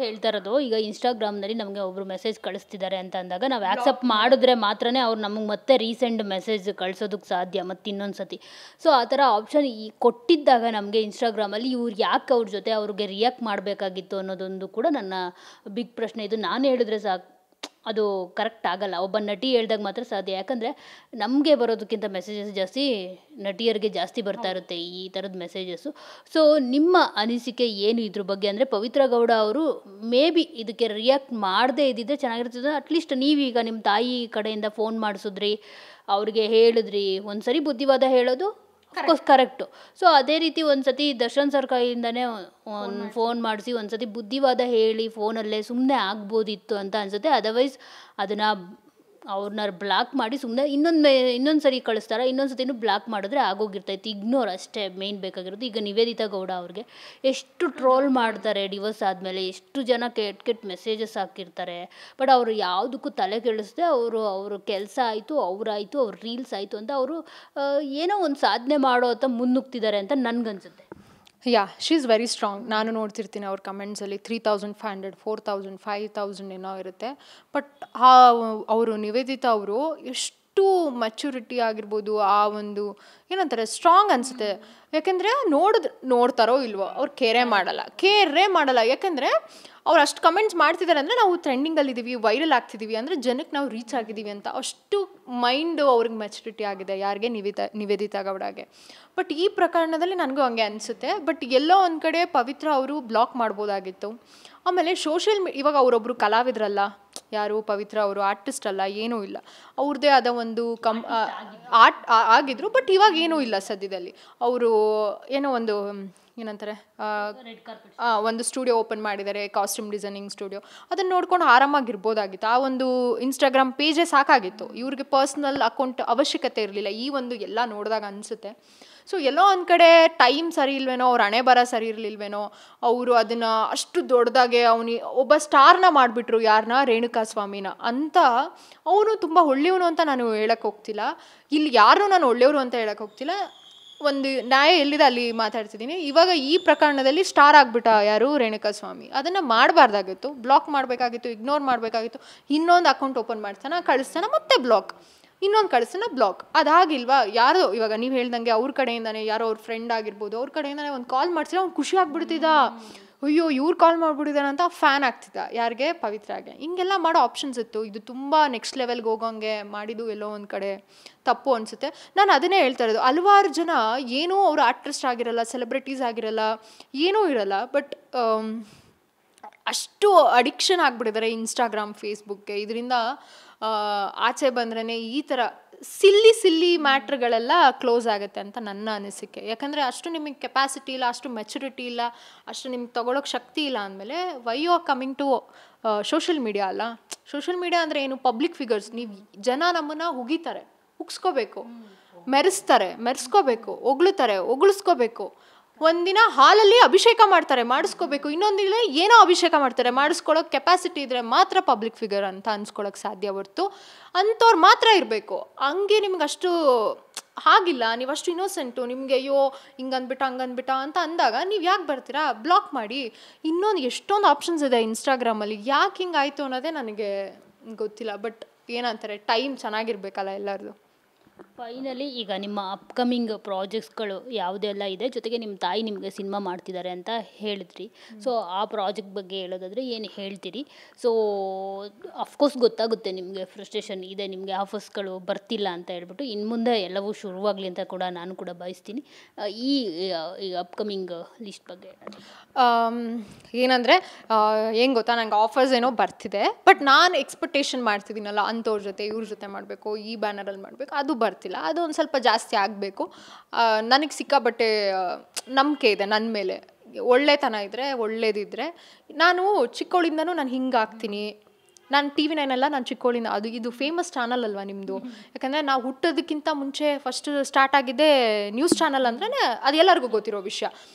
ಹೇಳ್ತಾ ಇರೋದು. ಈಗ ಇನ್ಸ್ಟಾಗ್ರಾಮ್ನಲ್ಲಿ ನಮಗೆ ಒಬ್ಬರು ಮೆಸೇಜ್ ಕಳಿಸ್ತಿದ್ದಾರೆ ಅಂತ ಅಂದಾಗ ನಾವು ಆ್ಯಕ್ಸೆಪ್ಟ್ ಮಾಡಿದ್ರೆ ಮಾತ್ರನೇ ಅವ್ರು ನಮಗೆ ಮತ್ತೆ ರೀಸೆಂಡ್ ಮೆಸೇಜ್ ಕಳ್ಸೋದಕ್ಕೆ ಸಾಧ್ಯ ಮತ್ತು ಇನ್ನೊಂದು ಸತಿ. ಸೊ ಆ ಥರ ಆಪ್ಷನ್ ಈ ಕೊಟ್ಟಿದ್ದಾಗ ನಮಗೆ ಇನ್ಸ್ಟಾಗ್ರಾಮಲ್ಲಿ ಇವ್ರು ಯಾಕೆ ಅವ್ರ ಜೊತೆ ಅವ್ರಿಗೆ ರಿಯಾಕ್ಟ್ ಮಾಡಬೇಕಾಗಿತ್ತು ಅನ್ನೋದೊಂದು ಕೂಡ ನನ್ನ ಬಿಗ್ ಪ್ರಶ್ನೆ. ಇದು ನಾನು ಹೇಳಿದ್ರೆ ಸಾಕು, ಅದು ಕರೆಕ್ಟ್ ಆಗಲ್ಲ. ಒಬ್ಬ ನಟಿ ಹೇಳ್ದಾಗ ಮಾತ್ರ ಸಾಧ್ಯ. ಯಾಕಂದರೆ ನಮಗೆ ಬರೋದಕ್ಕಿಂತ ಮೆಸೇಜಸ್ ಜಾಸ್ತಿ ನಟಿಯರಿಗೆ ಜಾಸ್ತಿ ಬರ್ತಾ ಇರುತ್ತೆ ಈ ಥರದ ಮೆಸೇಜಸ್ಸು. ಸೊ ನಿಮ್ಮ ಅನಿಸಿಕೆ ಏನು ಇದ್ರ ಬಗ್ಗೆ? ಅಂದರೆ ಪವಿತ್ರ ಗೌಡ ಅವರು ಮೇ ಬಿ ಇದಕ್ಕೆ ರಿಯಾಕ್ಟ್ ಮಾಡದೇ ಇದ್ದಿದ್ದರೆ ಚೆನ್ನಾಗಿರ್ತದೆ. ಅಟ್ಲೀಸ್ಟ್ ನೀವೀಗ ನಿಮ್ಮ ತಾಯಿ ಕಡೆಯಿಂದ ಫೋನ್ ಮಾಡಿಸಿದ್ರಿ, ಅವ್ರಿಗೆ ಹೇಳಿದ್ರಿ, ಒಂದು ಸರಿ ಬುದ್ಧಿವಾದ ಹೇಳೋದು ಅಫ್ಕೋರ್ಸ್ ಕರೆಕ್ಟು. ಸೊ ಅದೇ ರೀತಿ ಒಂದು ಸತಿ ದರ್ಶನ್ ಸರ್ ಕೈಯಿಂದನೇ ಒಂದು ಫೋನ್ ಮಾಡಿಸಿ ಒಂದು ಸತಿ ಬುದ್ಧಿವಾದ ಹೇಳಿ ಫೋನಲ್ಲೇ ಸುಮ್ಮನೆ ಆಗ್ಬೋದಿತ್ತು ಅಂತ ಅನಿಸುತ್ತೆ. ಅದರ್ವೈಸ್ ಅದನ್ನು ಅವ್ರನ್ನ ಬ್ಲಾಕ್ ಮಾಡಿ ಸುಮ್ಮನೆ ಇನ್ನೊಂದು ಸರಿ ಕಳಿಸ್ತಾರೆ, ಇನ್ನೊಂದು ಸತಿನೂ ಬ್ಲಾಕ್ ಮಾಡಿದ್ರೆ ಆಗೋಗಿರ್ತೈತಿ. ಇಗ್ನೋರ್ ಅಷ್ಟೇ ಮೇಯ್ನ್ ಬೇಕಾಗಿರೋದು. ಈಗ ನಿವೇದಿತಾ ಗೌಡ ಅವ್ರಿಗೆ ಎಷ್ಟು ಟ್ರೋಲ್ ಮಾಡ್ತಾರೆ ಡಿವೋರ್ಸ್ ಆದಮೇಲೆ, ಎಷ್ಟು ಜನ ಕೆಟ್ಟ ಮೆಸೇಜಸ್ ಹಾಕಿರ್ತಾರೆ. ಬಟ್ ಅವರು ಯಾವುದಕ್ಕೂ ತಲೆ ಕೆಡಿಸ್ದೆ ಅವರು ಕೆಲಸ ಆಯಿತು, ಅವರಾಯಿತು, ಅವ್ರ ರೀಲ್ಸ್ ಆಯಿತು ಅಂತ ಅವರು ಏನೋ ಒಂದು ಸಾಧನೆ ಮಾಡೋ ಅಂತ ಮುನ್ನುಗ್ತಿದ್ದಾರೆ ಅಂತ ನನಗನ್ಸುತ್ತೆ. She is very strong. ನಾನು ನೋಡ್ತಿರ್ತೀನಿ ಅವ್ರ ಕಮೆಂಟ್ಸಲ್ಲಿ 3500 4000 5000 ಏನೋ ಇರುತ್ತೆ. ಬಟ್ ಅವರು ನಿವೇದಿತಾ ಅವರು ಎಷ್ಟು ಮೆಚುರಿಟಿ ಆಗಿರ್ಬೋದು, ಆ ಒಂದು ಏನಂತಾರೆ ಸ್ಟ್ರಾಂಗ್ ಅನಿಸುತ್ತೆ. ಯಾಕೆಂದರೆ ನೋಡ್ತಾರೋ ಇಲ್ವೋ ಅವ್ರು ಕೇರೇ ಮಾಡಲ್ಲ. ಯಾಕೆಂದರೆ ಅವ್ರು ಅಷ್ಟು ಕಮೆಂಟ್ಸ್ ಮಾಡ್ತಿದ್ದಾರೆ ಅಂದರೆ ನಾವು ಟ್ರೆಂಡಿಂಗಲ್ಲಿದ್ದೀವಿ, ವೈರಲ್ ಆಗ್ತಿದ್ದೀವಿ ಅಂದರೆ ಜನಕ್ಕೆ ನಾವು ರೀಚ್ ಆಗಿದ್ದೀವಿ ಅಂತ. ಅಷ್ಟು ಮೈಂಡು ಅವ್ರಿಗೆ ಮೆಚುರಿಟಿ ಆಗಿದೆ. ಯಾರಿಗೆ? ನಿವೇದಿತಾ ಗೌಡಗೆ. ಬಟ್ ಈ ಪ್ರಕರಣದಲ್ಲಿ ನನಗೂ ಹಂಗೆ ಅನಿಸುತ್ತೆ. ಬಟ್ ಎಲ್ಲೋ ಒಂದು ಕಡೆ ಪವಿತ್ರ ಅವರು ಬ್ಲಾಕ್ ಮಾಡ್ಬೋದಾಗಿತ್ತು. ಆಮೇಲೆ ಇವಾಗ ಅವರೊಬ್ಬರು ಕಲಾವಿದರಲ್ಲ, ಯಾರು ಪವಿತ್ರ ಅವರು ಆರ್ಟಿಸ್ಟ್ ಅಲ್ಲ, ಏನೂ ಇಲ್ಲ. ಅವ್ರದ್ದೇ ಆದ ಒಂದು ಆಗಿದ್ರು. ಬಟ್ ಇವಾಗ ಏನೂ ಇಲ್ಲ ಸದ್ಯದಲ್ಲಿ. ಅವರು ಏನೋ ಒಂದು ಏನಂತಾರೆ ಒಂದು ಸ್ಟುಡಿಯೋ ಓಪನ್ ಮಾಡಿದ್ದಾರೆ, ಕಾಸ್ಟ್ಯೂಮ್ ಡಿಸೈನಿಂಗ್ ಸ್ಟುಡಿಯೋ. ಅದನ್ನು ನೋಡ್ಕೊಂಡು ಆರಾಮಾಗಿರ್ಬೋದಾಗಿತ್ತು. ಆ ಒಂದು ಇನ್ಸ್ಟಾಗ್ರಾಮ್ ಪೇಜೇ ಸಾಕಾಗಿತ್ತು. ಇವ್ರಿಗೆ ಪರ್ಸ್ನಲ್ ಅಕೌಂಟ್ ಅವಶ್ಯಕತೆ ಇರಲಿಲ್ಲ. ಈ ಒಂದು ಎಲ್ಲ ನೋಡಿದಾಗ ಅನಿಸುತ್ತೆ. ಸೊ ಎಲ್ಲೋ ಒಂದು ಕಡೆ ಟೈಮ್ ಸರಿ ಇಲ್ವೇನೋ, ಅವ್ರ ಹಣೆ ಬರ ಸರಿ ಇರಲಿಲ್ವೇನೋ, ಅವರು ಅದನ್ನು ಅಷ್ಟು ದೊಡ್ಡದಾಗೆ ಒಬ್ಬ ಸ್ಟಾರ್ನ ಮಾಡಿಬಿಟ್ರು. ಯಾರನ್ನ? ರೇಣುಕಾ ಸ್ವಾಮಿನ ಅಂತ. ಅವನು ತುಂಬ ಒಳ್ಳೆಯವನು ಅಂತ ನಾನು ಹೇಳಕ್ಕೆ ಹೋಗ್ತಿಲ್ಲ. ಇಲ್ಲಿ ಯಾರನ್ನೂ ನಾನು ಒಳ್ಳೆಯವರು ಅಂತ ಹೇಳಕ್ಕೆ ಹೋಗ್ತಿಲ್ಲ. ಒಂದು ನ್ಯಾಯ ಎಲ್ಲಿದೆ ಅಲ್ಲಿ ಮಾತಾಡ್ತಿದ್ದೀನಿ. ಇವಾಗ ಈ ಪ್ರಕರಣದಲ್ಲಿ ಸ್ಟಾರ್ ಆಗಿಬಿಟ್ಟ ಯಾರು? ರೇಣುಕಾ ಸ್ವಾಮಿ. ಅದನ್ನು ಮಾಡಬಾರ್ದಾಗಿತ್ತು, ಬ್ಲಾಕ್ ಮಾಡಬೇಕಾಗಿತ್ತು, ಇಗ್ನೋರ್ ಮಾಡಬೇಕಾಗಿತ್ತು. ಇನ್ನೊಂದು ಅಕೌಂಟ್ ಓಪನ್ ಮಾಡ್ತಾನೆ, ಕಳಿಸ್ತಾನೆ, ಮತ್ತೆ ಬ್ಲಾಕ್, ಇನ್ನೊಂದು ಕಳಿಸ್ತಾನೆ, ಬ್ಲಾಕ್. ಅದಾಗಿಲ್ವಾ? ಯಾರೋ ಇವಾಗ ನೀವು ಹೇಳ್ದಂಗೆ ಅವ್ರ ಕಡೆಯಿಂದಾನೆ ಯಾರೋ ಅವ್ರ ಫ್ರೆಂಡ್ ಆಗಿರ್ಬೋದು, ಅವ್ರ ಕಡೆಯಿಂದಾನೆ ಒಂದು ಕಾಲ್ ಮಾಡ್ಸಿದ್ರೆ ಅವ್ನು ಖುಷಿ ಆಗ್ಬಿಡ್ತಿದ್ದ. ಅಯ್ಯೋ ಇವ್ರು ಕಾಲ್ ಮಾಡಿಬಿಟ್ಟಿದ್ದಾನೆ ಅಂತ ಫ್ಯಾನ್ ಆಗ್ತಿದ್ದ. ಯಾರಿಗೆ? ಪವಿತ್ರಾಗೆ. ಹಿಂಗೆಲ್ಲ ಮಾಡೋ ಆಪ್ಷನ್ಸ್ ಇತ್ತು. ಇದು ತುಂಬ ನೆಕ್ಸ್ಟ್ ಲೆವೆಲ್ಗೆ ಹೋಗೋಂಗೆ ಮಾಡಿದ್ದು ಎಲ್ಲೋ ಒಂದು ಕಡೆ ತಪ್ಪು ಅನಿಸುತ್ತೆ. ನಾನು ಅದನ್ನೇ ಹೇಳ್ತಾ ಇರೋದು. ಹಲವಾರು ಜನ ಏನೂ ಅವರು ಆರ್ಟಿಸ್ಟ್ ಆಗಿರಲ್ಲ, ಸೆಲೆಬ್ರಿಟೀಸ್ ಆಗಿರಲ್ಲ, ಏನೂ ಇರಲ್ಲ. ಬಟ್ ಅಷ್ಟು ಅಡಿಕ್ಷನ್ ಆಗಿಬಿಟ್ಟಿದ್ದಾರೆ ಇನ್ಸ್ಟಾಗ್ರಾಮ್, ಫೇಸ್ಬುಕ್ಗೆ. ಇದರಿಂದ ಆಚೆ ಬಂದ್ರೇ ಈ ಥರ ಸಿಲ್ಲಿ ಮ್ಯಾಟ್ರ್ಗಳೆಲ್ಲ ಕ್ಲೋಸ್ ಆಗುತ್ತೆ ಅಂತ ನನ್ನ ಅನಿಸಿಕೆ. ಯಾಕಂದರೆ ಅಷ್ಟು ನಿಮಗೆ ಕೆಪಾಸಿಟಿ ಇಲ್ಲ, ಅಷ್ಟು ಮೆಚುರಿಟಿ ಇಲ್ಲ, ಅಷ್ಟು ನಿಮ್ಗೆ ತೊಗೊಳೋಕ್ಕೆ ಶಕ್ತಿ ಇಲ್ಲ ಅಂದಮೇಲೆ why you are coming to social media ಅಲ್ಲ. ಸೋಷಿಯಲ್ ಮೀಡಿಯಾ ಅಂದರೆ ಏನು? Public figures. ನೀವು ಜನ ನಮ್ಮನ್ನು ಹುಗಿಸ್ಕೋಬೇಕು, ಮೆರೆಸ್ಕೋಬೇಕು, ಹೊಗಳಿಸ್ಕೋಬೇಕು. ಒಂದಿನ ಹಾಲಲ್ಲಿ ಅಭಿಷೇಕ ಮಾಡ್ತಾರೆ, ಮಾಡಿಸ್ಕೋಬೇಕು. ಇನ್ನೊಂದಿನ ಏನೋ ಅಭಿಷೇಕ ಮಾಡ್ತಾರೆ, ಮಾಡಿಸ್ಕೊಳ್ಳೋಕೆ ಕೆಪಾಸಿಟಿ ಇದ್ದರೆ ಮಾತ್ರ ಪಬ್ಲಿಕ್ ಫಿಗರ್ ಅಂತ ಅನ್ಸ್ಕೊಳ್ಳೋಕೆ ಸಾಧ್ಯ. ಹೊರ್ತು ಅಂಥವ್ರು ಮಾತ್ರ ಇರಬೇಕು. ಹಂಗೆ ನಿಮ್ಗೆ ಅಷ್ಟು ಆಗಿಲ್ಲ, ನೀವು ಅಷ್ಟು ಇನ್ನೋಸೆಂಟು, ನಿಮಗೆ ಅಯ್ಯೋ ಹಂಗಂದ್ಬಿಟ್ಟ ಅಂತ ಅಂದಾಗ ನೀವು ಯಾಕೆ ಬರ್ತೀರಾ? ಬ್ಲಾಕ್ ಮಾಡಿ. ಇನ್ನೊಂದು ಎಷ್ಟೊಂದು ಆಪ್ಷನ್ಸ್ ಇದೆ ಇನ್ಸ್ಟಾಗ್ರಾಮಲ್ಲಿ. ಯಾಕೆ ಹಿಂಗಾಯಿತು ಅನ್ನೋದೇ ನನಗೆ ಗೊತ್ತಿಲ್ಲ. ಬಟ್ ಏನಂತಾರೆ, ಟೈಮ್ ಚೆನ್ನಾಗಿರ್ಬೇಕಲ್ಲ ಎಲ್ಲರದು. ಫೈನಲಿ ಈಗ ನಿಮ್ಮ ಅಪ್ಕಮಿಂಗ್ ಪ್ರಾಜೆಕ್ಟ್ಸ್ಗಳು ಯಾವುದೆಲ್ಲ ಇದೆ, ಜೊತೆಗೆ ನಿಮ್ಮ ತಾಯಿ ನಿಮಗೆ ಸಿನಿಮಾ ಮಾಡ್ತಿದ್ದಾರೆ ಅಂತ ಹೇಳಿದ್ರಿ. ಸೊ ಆ ಪ್ರಾಜೆಕ್ಟ್ ಬಗ್ಗೆ ಹೇಳೋದಾದರೆ ಏನು ಹೇಳ್ತೀರಿ? ಸೊ ಅಫ್ಕೋರ್ಸ್ ಗೊತ್ತಾಗುತ್ತೆ ನಿಮಗೆ ಫ್ರಸ್ಟ್ರೇಷನ್ ಇದೆ, ನಿಮಗೆ ಆಫರ್ಸ್ಗಳು ಬರ್ತಿಲ್ಲ ಅಂತ ಹೇಳ್ಬಿಟ್ಟು. ಇನ್ನು ಮುಂದೆ ಎಲ್ಲವೂ ಶುರುವಾಗಲಿ ಅಂತ ಕೂಡ ನಾನು ಕೂಡ ಬಯಸ್ತೀನಿ. ಈ ಅಪ್ಕಮಿಂಗ್ ಲಿಸ್ಟ್ ಬಗ್ಗೆ ಏನಂದರೆ ಏನು ಗೊತ್ತಾ, ನಂಗೆ ಆಫರ್ಸ್ ಏನೋ ಬರ್ತಿದೆ. ಬಟ್ ನಾನು ಎಕ್ಸ್ಪೆಕ್ಟೇಷನ್ ಮಾಡ್ತಿದ್ದೀನಲ್ಲ, ಅಂಥವ್ರ ಜೊತೆ ಇವ್ರ ಜೊತೆ ಮಾಡಬೇಕು, ಈ ಬ್ಯಾನರಲ್ಲಿ ಮಾಡಬೇಕು, ಅದು ಬರ್ತಿಲ್ಲ. ಅದು ಒಂದು ಸ್ವಲ್ಪ ಜಾಸ್ತಿ ಆಗಬೇಕು. ನನಗೆ ಸಿಕ್ಕಾಬಟ್ಟೆ ನಂಬಿಕೆ ಇದೆ ನನ್ನ ಮೇಲೆ. ಒಳ್ಳೆತನ ಇದ್ದರೆ, ಒಳ್ಳೇದಿದ್ದರೆ. ನಾನು ಚಿಕ್ಕವಳಿಂದನೂ ನಾನು ಹಿಂಗಾಗ್ತೀನಿ. ನಾನು TV9 ನಾನು ಚಿಕ್ಕವಳಿಂದ, ಇದು ಫೇಮಸ್ ಚಾನಲ್ ಅಲ್ವಾ ನಿಮ್ಮದು? ಯಾಕಂದರೆ ನಾವು ಹುಟ್ಟೋದಕ್ಕಿಂತ ಮುಂಚೆ ಫಸ್ಟ್ ಸ್ಟಾರ್ಟ್ ಆಗಿದ್ದೇ ನ್ಯೂಸ್ ಚಾನಲ್ ಅಂದ್ರೆ ಅದು ಎಲ್ಲರಿಗೂ ಗೊತ್ತಿರೋ ವಿಷಯ.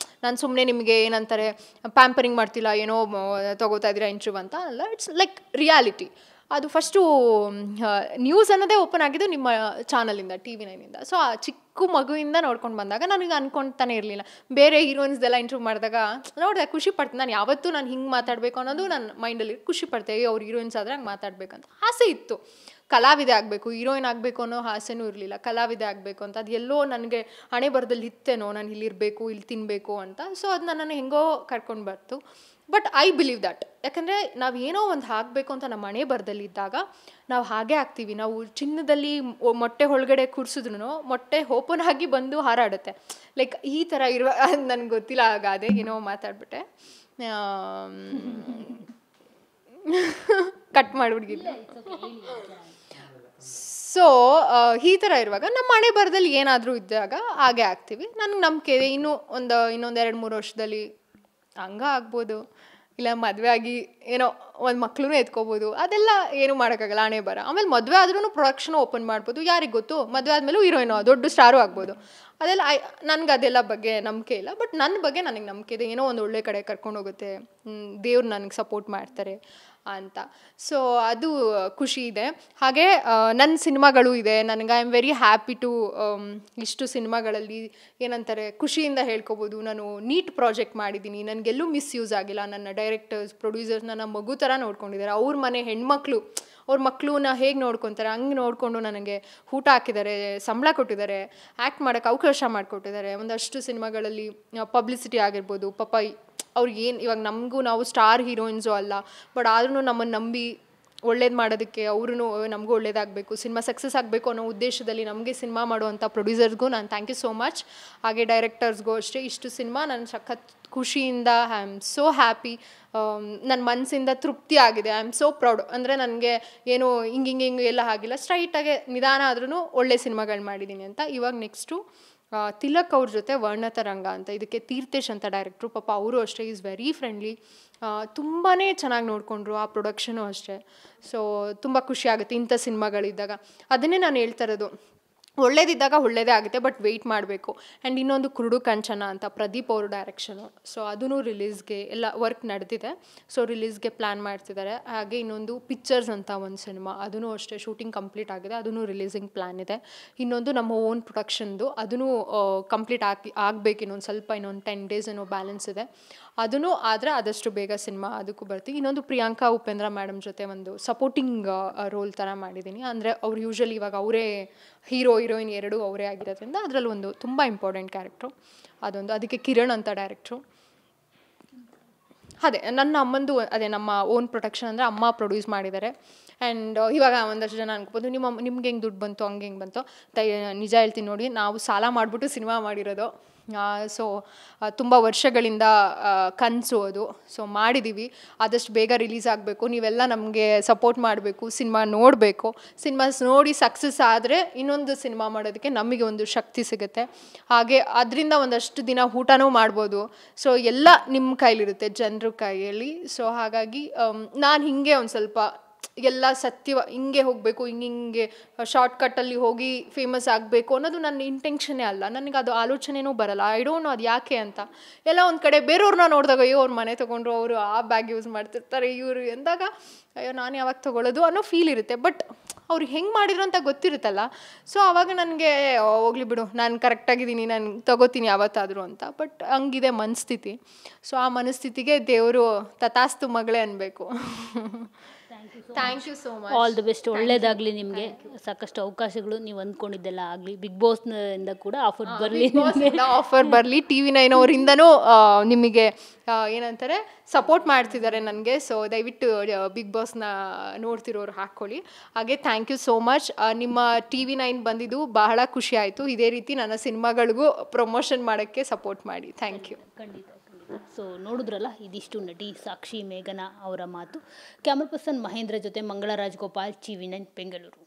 ನಾನು ಸುಮ್ಮನೆ ನಿಮಗೆ ಏನಂತಾರೆ ಪ್ಯಾಂಪರಿಂಗ್ ಮಾಡ್ತಿಲ್ಲ, ಏನೋ ತೊಗೋತಾ ಇದ್ದೀರಾ ಇಂಟ್ರ್ಯೂ ಅಂತ ಅಲ್ಲ. It's like reality. ಅದು ಫಸ್ಟು ನ್ಯೂಸ್ ಅನ್ನೋದೇ ಓಪನ್ ಆಗಿದ್ದು ನಿಮ್ಮ ಚಾನಲಿಂದ, TV9. ಸೊ ಆ ಚಿಕ್ಕ ಮಗುವಿಂದ ನೋಡ್ಕೊಂಡು ಬಂದಾಗ ನನಗೆ ಅನ್ಕೊತಾನೆ ಇರಲಿಲ್ಲ. ಬೇರೆ ಹೀರೋಯಿನ್ಸ್ದೆಲ್ಲ ಇಂಟರ್ವ್ಯೂ ಮಾಡಿದಾಗ ನೋಡಿದೆ ಖುಷಿ ಪಡ್ತೀನಿ. ನಾನು ಯಾವತ್ತೂ ನಾನು ಹಿಂಗೆ ಮಾತಾಡಬೇಕು ಅನ್ನೋದು ನನ್ನ ಮೈಂಡಲ್ಲಿ ಖುಷಿ ಪಡ್ತೇವೆ. ಅವ್ರು ಹೀರೋಯಿನ್ಸ್ ಆದರೆ ಹಂಗೆ ಮಾತಾಡಬೇಕಂತ ಆಸೆ ಇತ್ತು. ಕಲಾವಿದೆ ಆಗಬೇಕು, ಹೀರೋಯಿನ್ ಆಗಬೇಕು ಅನ್ನೋ ಆಸೆನೂ ಇರಲಿಲ್ಲ. ಕಲಾವಿದೆ ಆಗಬೇಕು ಅಂತ ಅದು ಎಲ್ಲೋ ನನಗೆ ಹಣೆ ಬರದಲ್ಲಿ ಇತ್ತೇನೋ, ನಾನು ಇಲ್ಲಿರಬೇಕು, ಇಲ್ಲಿ ತಿನ್ನಬೇಕು ಅಂತ. ಸೊ ಅದು ನನ್ನನ್ನು ಹೆಂಗೋ ಕರ್ಕೊಂಡು ಬರ್ತು. But I believe that. ಯಾಕಂದರೆ ನಾವು ಏನೋ ಒಂದು ಆಗಬೇಕು ಅಂತ ನಮ್ಮ ಹಣೆ ಬರದಲ್ಲಿ ಇದ್ದಾಗ ನಾವು ಹಾಗೇ ಆಗ್ತೀವಿ. ನಾವು ಚಿನ್ನದಲ್ಲಿ ಮೊಟ್ಟೆ ಒಳಗಡೆ ಕೂರಿಸಿದ್ರು ಮೊಟ್ಟೆ ಓಪನ್ ಆಗಿ ಬಂದು ಹಾರಾಡುತ್ತೆ. ಲೈಕ್ ಈ ಥರ ಇರುವ ನನಗೆ ಗೊತ್ತಿಲ್ಲ. ಆಗಾದೆ ಏನೋ ಮಾತಾಡ್ಬಿಟ್ಟೆ, ಕಟ್ ಮಾಡಿಬಿಡ್ಗಿಲ್ಲ. ಸೊ ಈ ಥರ ಇರುವಾಗ ನಮ್ಮ ಹಣೆ ಬರದಲ್ಲಿ ಏನಾದರೂ ಇದ್ದಾಗ ಹಾಗೆ ಆಗ್ತೀವಿ. ನನಗೆ ನಂಬಿಕೆ ಇದೆ ಇನ್ನೊಂದು 2-3 ವರ್ಷದಲ್ಲಿ ಹಂಗೆ ಆಗ್ಬೋದು. ಇಲ್ಲ ಮದುವೆ ಆಗಿ ಏನೋ ಒಂದು ಮಕ್ಳೂ ಎತ್ಕೋಬೋದು. ಅದೆಲ್ಲ ಏನೂ ಮಾಡೋಕ್ಕಾಗಲ್ಲ, ಹಣೆ ಬರ. ಆಮೇಲೆ ಮದುವೆ ಆದ್ರೂ ಪ್ರೊಡಕ್ಷನ್ ಓಪನ್ ಮಾಡ್ಬೋದು, ಯಾರಿಗೆ ಗೊತ್ತು. ಮದುವೆ ಆದಮೇಲೂ ಹೀರೋಯಿನೋ ದೊಡ್ಡ ಸ್ಟಾರು ಆಗ್ಬೋದು. ಅದೆಲ್ಲ ನನಗೆ ಅದೆಲ್ಲ ಬಗ್ಗೆ ನಂಬಿಕೆ ಇಲ್ಲ. ಬಟ್ ನನ್ನ ಬಗ್ಗೆ ನನಗೆ ನಂಬಿಕೆ ಇದೆ. ಏನೋ ಒಂದು ಒಳ್ಳೆ ಕಡೆ ಕರ್ಕೊಂಡೋಗುತ್ತೆ, ದೇವ್ರು ನನಗೆ ಸಪೋರ್ಟ್ ಮಾಡ್ತಾರೆ ಅಂತ. ಸೊ ಅದು ಖುಷಿ ಇದೆ. ಹಾಗೆ ನನ್ನ ಸಿನಿಮಾಗಳು ಇದೆ. ನನಗೆ I am very happy to ಇಷ್ಟು ಸಿನಿಮಾಗಳಲ್ಲಿ ಏನಂತಾರೆ ಖುಷಿಯಿಂದ ಹೇಳ್ಕೊಬೋದು. ನಾನು ನೀಟ್ ಪ್ರಾಜೆಕ್ಟ್ ಮಾಡಿದ್ದೀನಿ, ನನಗೆಲ್ಲೂ ಮಿಸ್ಯೂಸ್ ಆಗಿಲ್ಲ. ನನ್ನ ಡೈರೆಕ್ಟರ್ಸ್, ಪ್ರೊಡ್ಯೂಸರ್ಸ್ ನನ್ನ ಮಗು ಥರ ನೋಡ್ಕೊಂಡಿದ್ದಾರೆ. ಅವ್ರ ಮನೆ ಹೆಣ್ಮಕ್ಳು ಅವ್ರ ಮಕ್ಕಳನ್ನ ಹೇಗೆ ನೋಡ್ಕೊತಾರೆ ಹಂಗೆ ನೋಡಿಕೊಂಡು ನನಗೆ ಊಟ ಹಾಕಿದ್ದಾರೆ, ಸಂಬಳ ಕೊಟ್ಟಿದ್ದಾರೆ, ಆ್ಯಕ್ಟ್ ಮಾಡೋಕ್ಕೆ ಅವಕಾಶ ಮಾಡಿಕೊಟ್ಟಿದ್ದಾರೆ. ಒಂದಷ್ಟು ಸಿನಿಮಾಗಳಲ್ಲಿ ಪಬ್ಲಿಸಿಟಿ ಆಗಿರ್ಬೋದು. ಪಾಪ ಅವ್ರಿಗೇನು ಇವಾಗ ನಮಗೂ ನಾವು ಸ್ಟಾರ್ ಹೀರೋಯಿನ್ಸು ಅಲ್ಲ, ಬಟ್ ಆದ್ರೂ ನಮ್ಮನ್ನು ನಂಬಿ ಒಳ್ಳೇದು ಮಾಡೋದಕ್ಕೆ ಅವ್ರೂ ನಮಗೂ ಒಳ್ಳೇದಾಗಬೇಕು, ಸಿನಿಮಾ ಸಕ್ಸಸ್ ಆಗಬೇಕು ಅನ್ನೋ ಉದ್ದೇಶದಲ್ಲಿ ನಮಗೆ ಸಿನಿಮಾ ಮಾಡುವಂಥ ಪ್ರೊಡ್ಯೂಸರ್ಸ್ಗೂ ನಾನು ಥ್ಯಾಂಕ್ ಯು ಸೋ ಮಚ್. ಹಾಗೆ ಡೈರೆಕ್ಟರ್ಸ್ಗೂ ಅಷ್ಟೇ. ಇಷ್ಟು ಸಿನಿಮಾ ನಾನು ಸಖತ್ ಖುಷಿಯಿಂದ ಐ ಆಮ್ ಸೋ ಹ್ಯಾಪಿ. ನನ್ನ ಮನಸ್ಸಿಂದ ತೃಪ್ತಿ ಆಗಿದೆ. I am so proud. ಅಂದರೆ ನನಗೆ ಏನು ಹಿಂಗೆ ಎಲ್ಲ ಆಗಿಲ್ಲ, ಸ್ಟ್ರೈಟಾಗೆ ನಿಧಾನ ಆದ್ರೂ ಒಳ್ಳೆ ಸಿನಿಮಾಗಳು ಮಾಡಿದ್ದೀನಿ ಅಂತ. ಇವಾಗ ನೆಕ್ಸ್ಟು ತಿಲಕ್ ಅವ್ರ ಜೊತೆ ವರ್ಣತರಂಗ ಅಂತ, ಇದಕ್ಕೆ ತೀರ್ಥೇಶ್ ಅಂತ ಡೈರೆಕ್ಟ್ರು. ಪಾಪ ಅವರು ಅಷ್ಟೇ ಈಸ್ ವೆರಿ ಫ್ರೆಂಡ್ಲಿ, ತುಂಬಾ ಚೆನ್ನಾಗಿ ನೋಡಿಕೊಂಡ್ರು. ಆ ಪ್ರೊಡಕ್ಷನು ಅಷ್ಟೇ. ಸೊ ತುಂಬ ಖುಷಿ ಆಗುತ್ತೆ ಇಂಥ ಸಿನಿಮಾಗಳಿದ್ದಾಗ. ಅದನ್ನೇ ನಾನು ಹೇಳ್ತಾ ಇರೋದು, ಒಳ್ಳೇದಿದ್ದಾಗ ಒಳ್ಳೇದೇ ಆಗುತ್ತೆ, ಬಟ್ ವೆಯ್ಟ್ ಮಾಡಬೇಕು. ಆ್ಯಂಡ್ ಇನ್ನೊಂದು ಕುರುಡು ಕಂಚನ ಅಂತ ಪ್ರದೀಪ್ ಅವರು ಡೈರೆಕ್ಷನು. ಸೊ ಅದೂ ರಿಲೀಸ್ಗೆ ಎಲ್ಲ ವರ್ಕ್ ನಡೆದಿದೆ. ಸೊ ರಿಲೀಸ್ಗೆ ಪ್ಲ್ಯಾನ್ ಮಾಡ್ತಿದ್ದಾರೆ. ಹಾಗೆ ಇನ್ನೊಂದು ಪಿಕ್ಚರ್ಸ್ ಅಂತ ಒಂದು ಸಿನಿಮಾ, ಅದೂ ಅಷ್ಟೇ ಶೂಟಿಂಗ್ ಕಂಪ್ಲೀಟ್ ಆಗಿದೆ, ಅದೂ ರಿಲೀಸಿಂಗ್ ಪ್ಲ್ಯಾನ್ ಇದೆ. ಇನ್ನೊಂದು ನಮ್ಮ ಓನ್ ಪ್ರೊಡಕ್ಷನ್ದು, ಅದೂ ಕಂಪ್ಲೀಟ್ ಆಗಬೇಕು. ಇನ್ನೊಂದು 10 ಡೇಸ್ ಏನೋ ಬ್ಯಾಲೆನ್ಸ್ ಇದೆ. ಅದೂ ಆದರೆ ಆದಷ್ಟು ಬೇಗ ಸಿನಿಮಾ ಅದಕ್ಕೂ ಬರ್ತೀವಿ. ಇನ್ನೊಂದು ಪ್ರಿಯಾಂಕಾ ಉಪೇಂದ್ರ ಮೇಡಮ್ ಜೊತೆ ಒಂದು ಸಪೋರ್ಟಿಂಗ್ ರೋಲ್ ಥರ ಮಾಡಿದ್ದೀನಿ. ಅಂದರೆ ಅವ್ರು ಯೂಶ್ವಲಿ ಇವಾಗ ಅವರೇ ಹೀರೋಯಿನ್ ಎರಡೂ ಅವರೇ ಆಗಿರೋದ್ರಿಂದ ಅದರಲ್ಲಿ ಒಂದು ತುಂಬ ಇಂಪಾರ್ಟೆಂಟ್ ಕ್ಯಾರೆಕ್ಟ್ರು ಅದೊಂದು. ಅದಕ್ಕೆ ಕಿರಣ್ ಅಂತ ಡೈರೆಕ್ಟ್ರು. ಅದೇ ನನ್ನ ಅಮ್ಮಂದು ಅದೇ ನಮ್ಮ ಓನ್ ಪ್ರೊಡಕ್ಷನ್, ಅಂದರೆ ಅಮ್ಮ ಪ್ರೊಡ್ಯೂಸ್ ಮಾಡಿದ್ದಾರೆ. ಆ್ಯಂಡ್ ಇವಾಗ ಒಂದಷ್ಟು ಜನ ಅನ್ಕೋಬೋದು ನಿಮ್ಗೆ ಹೆಂಗೆ ದುಡ್ಡು ಬಂತು, ಹಂಗೆ ಹೆಂಗೆ ಬಂತು. ನಿಜ ಹೇಳ್ತೀನಿ ನೋಡಿ, ನಾವು ಸಾಲ ಮಾಡಿಬಿಟ್ಟು ಸಿನಿಮಾ ಮಾಡಿರೋದು. ಸೊ ತುಂಬ ವರ್ಷಗಳಿಂದ ಕನಸು ಅದು. ಸೊ ಮಾಡಿದ್ದೀವಿ, ಆದಷ್ಟು ಬೇಗ ರಿಲೀಸ್ ಆಗಬೇಕು. ನೀವೆಲ್ಲ ನಮಗೆ ಸಪೋರ್ಟ್ ಮಾಡಬೇಕು, ಸಿನಿಮಾ ನೋಡಬೇಕು. ಸಿನಿಮಾಸ್ ನೋಡಿ ಸಕ್ಸಸ್ ಆದರೆ ಇನ್ನೊಂದು ಸಿನಿಮಾ ಮಾಡೋದಕ್ಕೆ ನಮಗೆ ಒಂದು ಶಕ್ತಿ ಸಿಗುತ್ತೆ. ಹಾಗೆ ಅದರಿಂದ ಒಂದಷ್ಟು ದಿನ ಊಟನೂ ಮಾಡ್ಬೋದು. ಸೊ ಎಲ್ಲ ನಿಮ್ಮ ಕೈಲಿರುತ್ತೆ, ಜನರ ಕೈಯಲ್ಲಿ. ಸೊ ಹಾಗಾಗಿ ನಾನು ಹಿಂಗೆ ಒಂದು ಸ್ವಲ್ಪ ಎಲ್ಲ ಹಿಂಗೆ ಹೋಗಬೇಕು, ಹಿಂಗೆ ಶಾರ್ಟ್ಕಟ್ಟಲ್ಲಿ ಹೋಗಿ ಫೇಮಸ್ ಆಗಬೇಕು ಅನ್ನೋದು ನನ್ನ ಇಂಟೆನ್ಷನ್ನೇ ಅಲ್ಲ. ನನಗೆ ಅದು ಆಲೋಚನೆಯೂ ಬರಲ್ಲ. ಐ ಡೋಂಟ್ ನೋ ಅದು ಯಾಕೆ ಅಂತ. ಎಲ್ಲ ಒಂದು ಕಡೆ ಬೇರೆಯವ್ರನ್ನ ನೋಡಿದಾಗ ಅಯ್ಯೋ ಅವ್ರ ಮನೆ ತೊಗೊಂಡ್ರು, ಅವರು ಆ ಬ್ಯಾಗ್ ಯೂಸ್ ಮಾಡ್ತಿರ್ತಾರೆ ಇವರು ಎಂದಾಗ ಅಯ್ಯೋ ನಾನು ಯಾವಾಗ ತೊಗೊಳ್ಳೋದು ಅನ್ನೋ ಫೀಲ್ ಇರುತ್ತೆ. ಬಟ್ ಅವ್ರು ಹೆಂಗೆ ಮಾಡಿದ್ರು ಅಂತ ಗೊತ್ತಿರುತ್ತಲ್ಲ. ಸೊ ಆವಾಗ ನನಗೆ ಹೋಗ್ಲಿ ಬಿಡು, ನಾನು ಕರೆಕ್ಟಾಗಿದ್ದೀನಿ, ನಾನು ತೊಗೋತೀನಿ ಯಾವತ್ತಾದರೂ ಅಂತ. ಬಟ್ ಹಂಗಿದೆ ಮನಸ್ಥಿತಿ. ಸೊ ಆ ಮನಸ್ಥಿತಿಗೆ ದೇವರು ತಥಾಸ್ತು ಮಗಳೇ ಅನ್ಬೇಕು. Thank you so much. All the best. ಒಳ್ಳೇದಾಗಲಿ ನಿಮಗೆ. ಸಾಕಷ್ಟು ಅವಕಾಶಗಳು ನೀವು ಅಂದ್ಕೊಂಡಿದ್ದೆಲ್ಲ ಆಗಲಿ. ಬಿಗ್ ಬಾಸ್ನಿಂದ ಕೂಡ ಆಫರ್ ಬರಲಿ. TV9 ಅವರಿಂದನೂ ನಿಮಗೆ ಏನಂತಾರೆ ಸಪೋರ್ಟ್ ಮಾಡ್ತಿದ್ದಾರೆ ನನಗೆ. ಸೊ ದಯವಿಟ್ಟು ಬಿಗ್ ಬಾಸ್ನ ನೋಡ್ತಿರೋರು ಹಾಕ್ಕೊಳ್ಳಿ. ಹಾಗೆ ಥ್ಯಾಂಕ್ ಯು ಸೋ ಮಚ್. ನಿಮ್ಮ TV9 ಬಂದಿದ್ದು ಬಹಳ ಖುಷಿ ಆಯಿತು. ಇದೇ ರೀತಿ ನನ್ನ ಸಿನಿಮಾಗಳಿಗೂ ಪ್ರಮೋಷನ್ ಮಾಡೋಕ್ಕೆ ಸಪೋರ್ಟ್ ಮಾಡಿ. Thank you. ಖಂಡಿತ. ಸೊ ನೋಡಿದ್ರಲ್ಲ, ಇದಿಷ್ಟು ನಟಿ ಸಾಕ್ಷಿ ಮೇಘನಾ ಅವರ ಮಾತು. ಕ್ಯಾಮರಾ ಪರ್ಸನ್ ಮಹೇಂದ್ರ ಜೊತೆ ಮಂಗಳ ರಾಜಗೋಪಾಲ್, TV9 ಬೆಂಗಳೂರು.